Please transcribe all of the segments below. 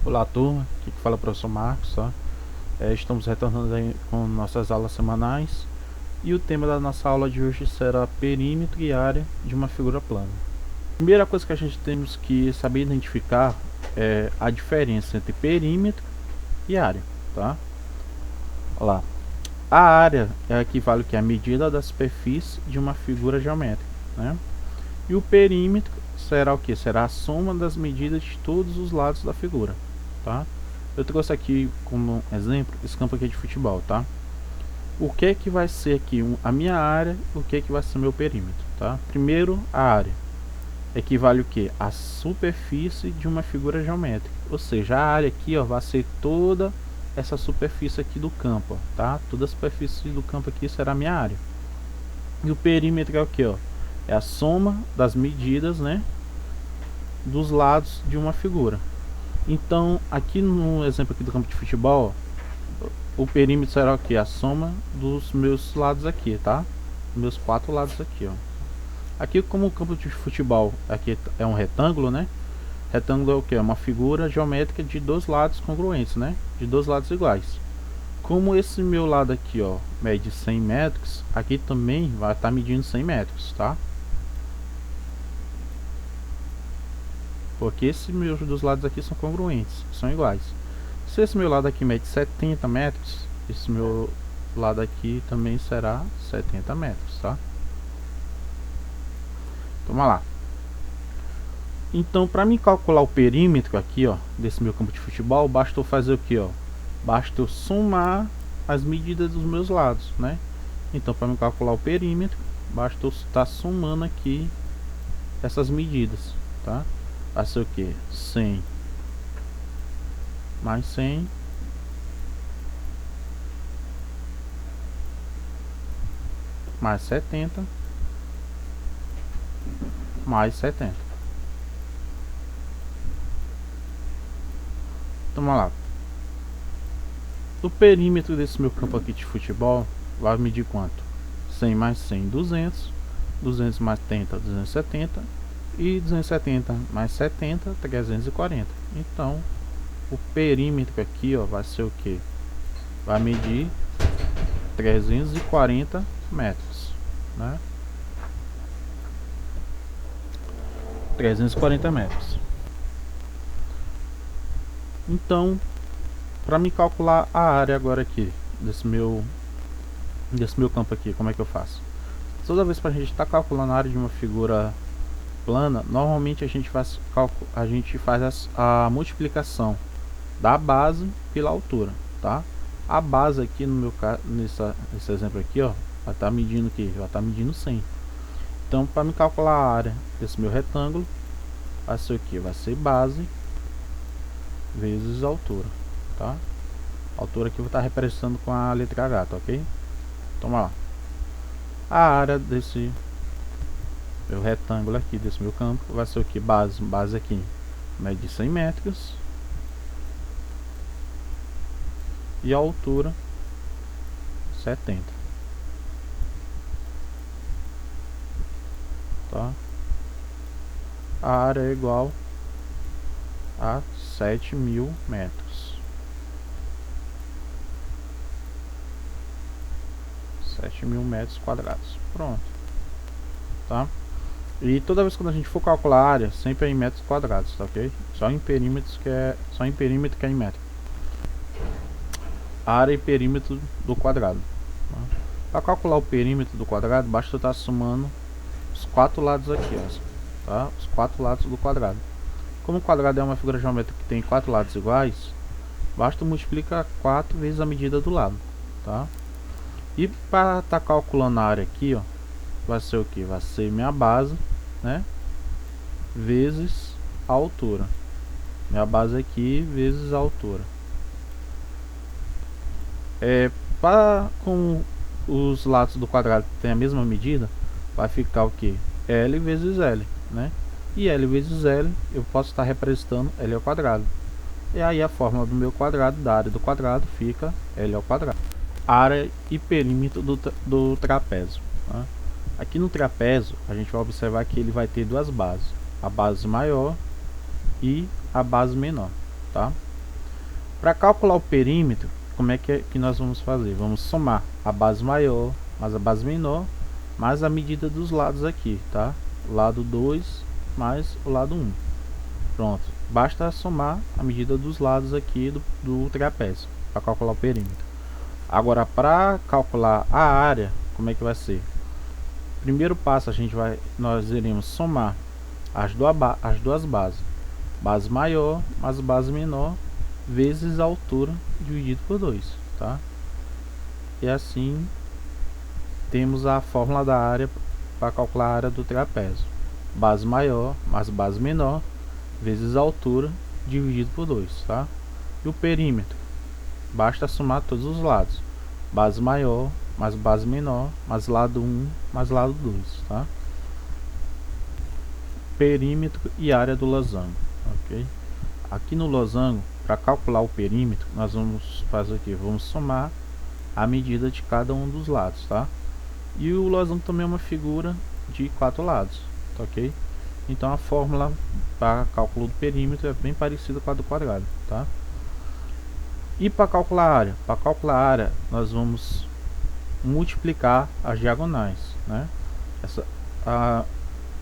Olá turma, aqui que fala é o professor Marcos, tá? Estamos retornando aí com nossas aulas semanais e o tema da nossa aula de hoje será perímetro e área de uma figura plana. A primeira coisa que a gente temos que saber identificar é a diferença entre perímetro e área, tá? Olha lá. A área equivale à medida da superfície de uma figura geométrica, né? E o perímetro será o que? Será a soma das medidas de todos os lados da figura, tá? Eu trouxe aqui como exemplo esse campo aqui de futebol, tá? O que vai ser aqui a minha área, o que vai ser o meu perímetro, tá? Primeiro, a área equivale o que? A superfície de uma figura geométrica, ou seja, a área aqui, ó, vai ser toda essa superfície aqui do campo, ó, tá? Toda a superfície do campo aqui será a minha área. E o perímetro é o que, ó? É a soma das medidas, né, dos lados de uma figura. Então, aqui no exemplo aqui do campo de futebol, o perímetro será o que? A soma dos meus lados aqui, tá? Meus 4 lados aqui, ó. Aqui, como o campo de futebol aqui é um retângulo, né? Retângulo é o que? É uma figura geométrica de dois lados congruentes, né? De dois lados iguais. Como esse meu lado aqui, ó, mede 100 metros, aqui também vai estar medindo 100 metros, tá? Porque esses meus dos lados aqui são congruentes, são iguais. Se esse meu lado aqui mede 70 metros, esse meu lado aqui também será 70 metros, tá? Vamos lá. Então, para me calcular o perímetro aqui, ó, desse meu campo de futebol, basta eu fazer o que, ó? Basta eu somar as medidas dos meus lados, né? Então, para me calcular o perímetro, basta eu estar somando aqui essas medidas, tá? Vai ser o que? 100 mais 100 mais 70 mais 70. Então vamos lá. O perímetro desse meu campo aqui de futebol vai medir quanto? 100 mais 100, 200. 200 mais 70, 270. E 270 mais 70, 340. Então, o perímetro aqui, ó, vai ser o que? Vai medir 340 metros, né? 340 metros. Então, para me calcular a área agora aqui desse meu campo aqui, como é que eu faço? Toda vez que a gente está calculando a área de uma figura plana, normalmente a gente faz a multiplicação da base pela altura, tá? A base aqui no meu caso, nesse exemplo aqui, ó, vai estar medindo o que? Vai estar medindo 100. Então, para me calcular a área desse meu retângulo, vai ser o que? Vai ser base vezes altura, tá? A altura aqui eu vou estar representando com a letra H, tá ok? Então vamos lá. A área desse meu retângulo aqui, desse meu campo, vai ser o que? Base aqui mede 100 metros e a altura 70, tá? A área é igual a 7.000 metros. 7.000 metros quadrados. Pronto, tá? E toda vez que a gente for calcular a área, sempre é em metros quadrados, tá ok? Só em perímetro que é em metro. Área e perímetro do quadrado. Tá? Para calcular o perímetro do quadrado, basta eu estar somando os 4 lados aqui, ó, tá? Os 4 lados do quadrado. Como o quadrado é uma figura geométrica que tem 4 lados iguais, basta multiplicar 4 vezes a medida do lado, tá? E para estar calculando a área aqui, ó, vai ser o que? Vai ser minha base, né? Vezes a altura. Minha base aqui vezes a altura. Com os lados do quadrado tem a mesma medida, vai ficar o que? L vezes L, né? E L vezes L eu posso estar representando L ao quadrado. E aí a fórmula do meu quadrado, da área do quadrado, fica L ao quadrado. Área e perímetro do trapézio, tá? Aqui no trapézio a gente vai observar que ele vai ter duas bases, a base maior e a base menor, tá? Para calcular o perímetro, como é que nós vamos fazer? Vamos somar a base maior mais a base menor mais a medida dos lados aqui, tá? Lado 2 mais o lado 1. Pronto, basta somar a medida dos lados aqui do trapézio para calcular o perímetro. Agora, para calcular a área, como é que vai ser? Primeiro passo, nós iremos somar as duas bases, base maior mais base menor vezes a altura dividido por 2, tá? E assim temos a fórmula da área para calcular a área do trapézio: base maior mais base menor vezes a altura dividido por 2, tá? E o perímetro, basta somar todos os lados, base maior mais base menor mais lado 1 mais lado 2, tá? Perímetro e área do losango, ok? Aqui no losango, para calcular o perímetro, nós vamos fazer o que? Vamos somar a medida de cada um dos lados, tá? E o losango também é uma figura de 4 lados, tá, ok? Então a fórmula para cálculo do perímetro é bem parecida com a do quadrado, tá? E para calcular a área? Para calcular a área, nós vamos multiplicar as diagonais, né? A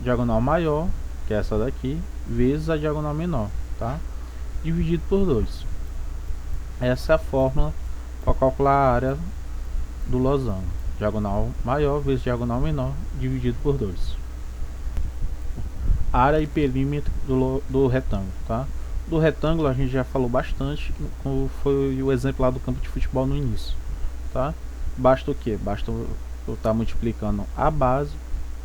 diagonal maior, que é essa daqui, vezes a diagonal menor, tá? Dividido por 2. Essa é a fórmula para calcular a área do losango: diagonal maior vezes diagonal menor dividido por 2. Área e perímetro do retângulo, tá? Do retângulo a gente já falou bastante, como foi o exemplo lá do campo de futebol no início, tá? Basta o que? Basta eu estar multiplicando a base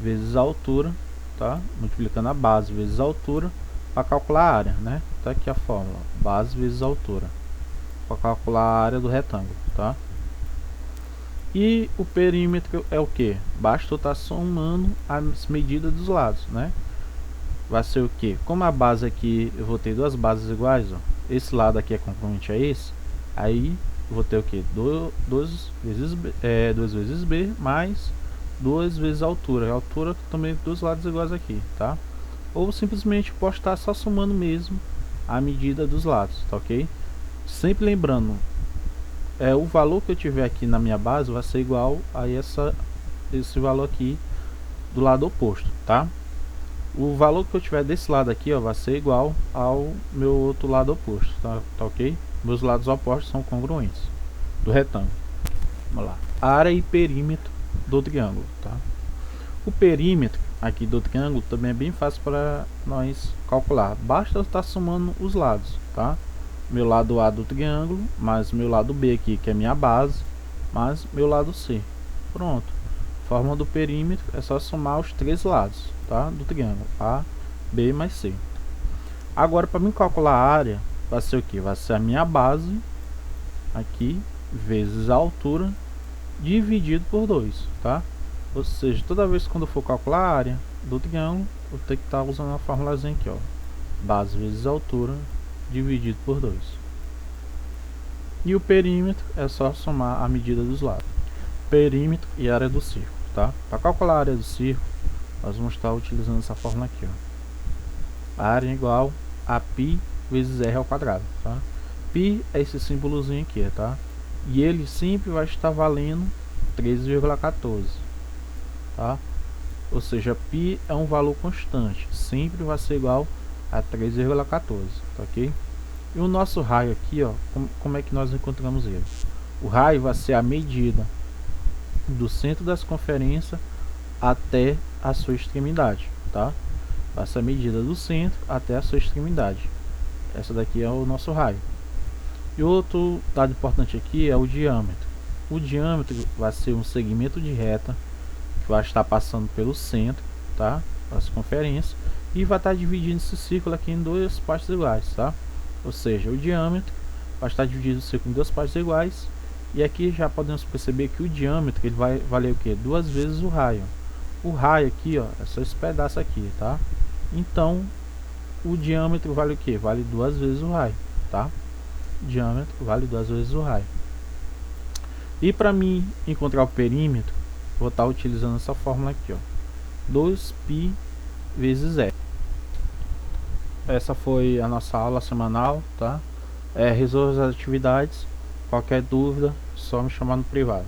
vezes a altura, tá? Multiplicando a base vezes a altura para calcular a área, né? Tá aqui a fórmula: base vezes a altura para calcular a área do retângulo, tá? E o perímetro é o que? Basta eu estar somando as medidas dos lados, né? Vai ser o que? Como a base aqui, eu vou ter duas bases iguais, ó. Esse lado aqui é congruente a esse, aí eu vou ter o que? 2 vezes B mais 2 vezes a altura. A altura também dos lados iguais aqui, tá? Ou simplesmente posso estar só somando mesmo a medida dos lados, tá, ok? Sempre lembrando, o valor que eu tiver aqui na minha base vai ser igual a esse valor aqui do lado oposto, tá? O valor que eu tiver desse lado aqui, ó, vai ser igual ao meu outro lado oposto, tá ok? Meus lados opostos são congruentes do retângulo. Vamos lá. Área e perímetro do triângulo, tá? O perímetro aqui do triângulo também é bem fácil para nós calcular. Basta eu estar somando os lados, tá? Meu lado A do triângulo mais meu lado B aqui, que é minha base, mais meu lado C. Pronto. Forma do perímetro é só somar os 3 lados, tá? Do triângulo A, B mais C. Agora, para mim calcular a área, vai ser o que? Vai ser a minha base aqui vezes a altura dividido por 2, tá? Ou seja, toda vez quando eu for calcular a área do triângulo, eu tenho que estar usando a formulazinha aqui, ó: base vezes a altura dividido por 2. E o perímetro é só somar a medida dos lados. Perímetro e área do círculo, tá? Para calcular a área do círculo, nós vamos estar utilizando essa fórmula aqui, ó: a área é igual a π vezes r ao quadrado, tá? Π é esse símbolozinho aqui, tá? E ele sempre vai estar valendo 13,14, tá? Ou seja, π é um valor constante, sempre vai ser igual a 3,14, tá, ok? E o nosso raio aqui, ó, como é que nós encontramos ele? O raio vai ser a medida do centro da circunferência até a sua extremidade, tá? Vai ser a medida do centro até a sua extremidade. Essa daqui é o nosso raio. E outro dado importante aqui é o diâmetro. O diâmetro vai ser um segmento de reta que vai estar passando pelo centro, tá? A circunferência, e vai estar dividindo esse círculo aqui em duas partes iguais, tá? Ou seja, o diâmetro vai estar dividido o círculo em duas partes iguais. E aqui já podemos perceber que o diâmetro ele vai valer o que? 2 vezes o raio. O raio aqui, ó, é só esse pedaço aqui, tá? Então o diâmetro vale o que? Vale 2 vezes o raio, tá? O diâmetro vale 2 vezes o raio. E para mim encontrar o perímetro, vou estar utilizando essa fórmula aqui, ó: 2π vezes r. Essa foi a nossa aula semanal, tá? Resolva as atividades. Qualquer dúvida, só me chamar no privado.